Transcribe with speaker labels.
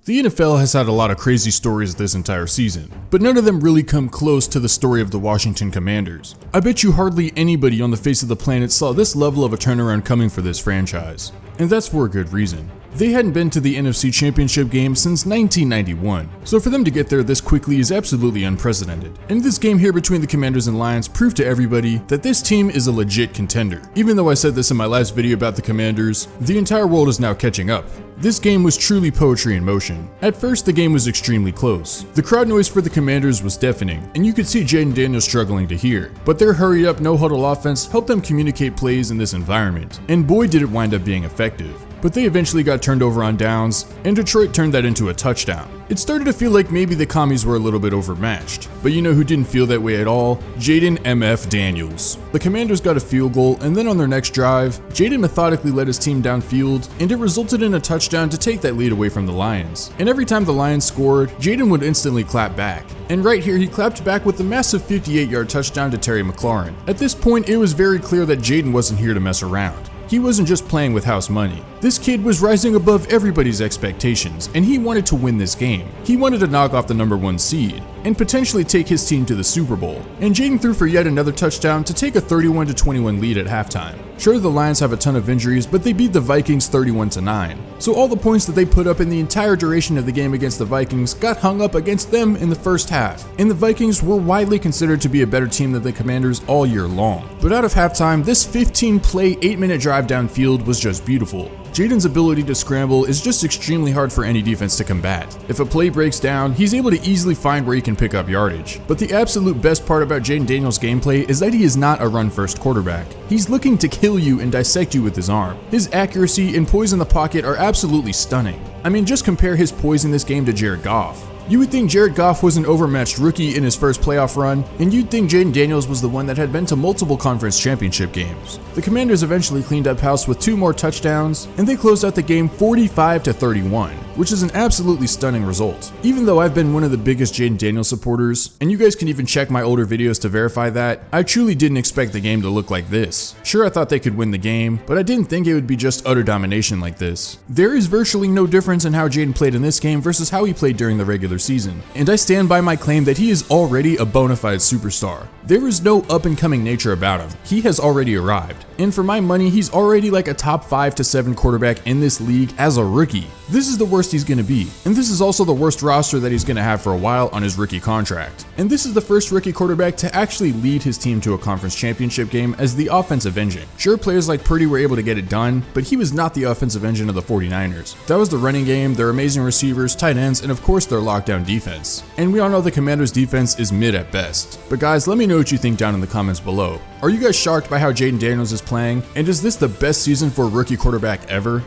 Speaker 1: The NFL has had a lot of crazy stories this entire season, but none of them really come close to the story of the Washington Commanders. I bet you hardly anybody on the face of the planet saw this level of a turnaround coming for this franchise. And that's for a good reason. They hadn't been to the NFC Championship game since 1991, so for them to get there this quickly is absolutely unprecedented. And this game here between the Commanders and Lions proved to everybody that this team is a legit contender. Even though I said this in my last video about the Commanders, the entire world is now catching up. This game was truly poetry in motion. At first, the game was extremely close. The crowd noise for the Commanders was deafening, and you could see Jayden Daniels struggling to hear. But their hurry-up, no-huddle offense helped them communicate plays in this environment, and boy did it wind up being effective. But they eventually got turned over on downs, and Detroit turned that into a touchdown. It started to feel like maybe the Commies were a little bit overmatched. But you know who didn't feel that way at all? Jayden MF Daniels. The Commanders got a field goal, and then on their next drive, Jayden methodically led his team downfield, and it resulted in a touchdown to take that lead away from the Lions. And every time the Lions scored, Jayden would instantly clap back. And right here, he clapped back with the massive 58-yard touchdown to Terry McLaurin. At this point, it was very clear that Jayden wasn't here to mess around. He wasn't just playing with house money. This kid was rising above everybody's expectations, and he wanted to win this game. He wanted to knock off the #1 seed, and potentially take his team to the Super Bowl. And Jayden threw for yet another touchdown to take a 31-21 lead at halftime. Sure, the Lions have a ton of injuries, but they beat the Vikings 31-9. So all the points that they put up in the entire duration of the game against the Vikings got hung up against them in the first half. And the Vikings were widely considered to be a better team than the Commanders all year long. But out of halftime, this 15-play, 8-minute drive downfield was just beautiful. Jayden's ability to scramble is just extremely hard for any defense to combat. If a play breaks down, he's able to easily find where he can pick up yardage. But the absolute best part about Jayden Daniels' gameplay is that he is not a run-first quarterback. He's looking to kill you and dissect you with his arm. His accuracy and poise in the pocket are absolutely stunning. I mean, just compare his poise in this game to Jared Goff. You would think Jared Goff was an overmatched rookie in his first playoff run, and you'd think Jayden Daniels was the one that had been to multiple conference championship games. The Commanders eventually cleaned up house with 2 more touchdowns, and they closed out the game 45-31, which is an absolutely stunning result. Even though I've been one of the biggest Jayden Daniels supporters, and you guys can even check my older videos to verify that, I truly didn't expect the game to look like this. Sure, I thought they could win the game, but I didn't think it would be just utter domination like this. There is virtually no difference in how Jayden played in this game versus how he played during the regular season, and I stand by my claim that he is already a bona fide superstar. There is no up-and-coming nature about him. He has already arrived, and for my money, he's already like a top 5 to 7 quarterback in this league as a rookie. This is the worst he's going to be, and this is also the worst roster that he's going to have for a while on his rookie contract. And this is the first rookie quarterback to actually lead his team to a conference championship game as the offensive engine. Sure, players like Purdy were able to get it done, but he was not the offensive engine of the 49ers. That was the running game, their amazing receivers, tight ends, and of course their lockdown defense. And we all know the Commanders' defense is mid at best. But guys, let me know what you think down in the comments below. Are you guys shocked by how Jayden Daniels is playing? And is this the best season for a rookie quarterback ever?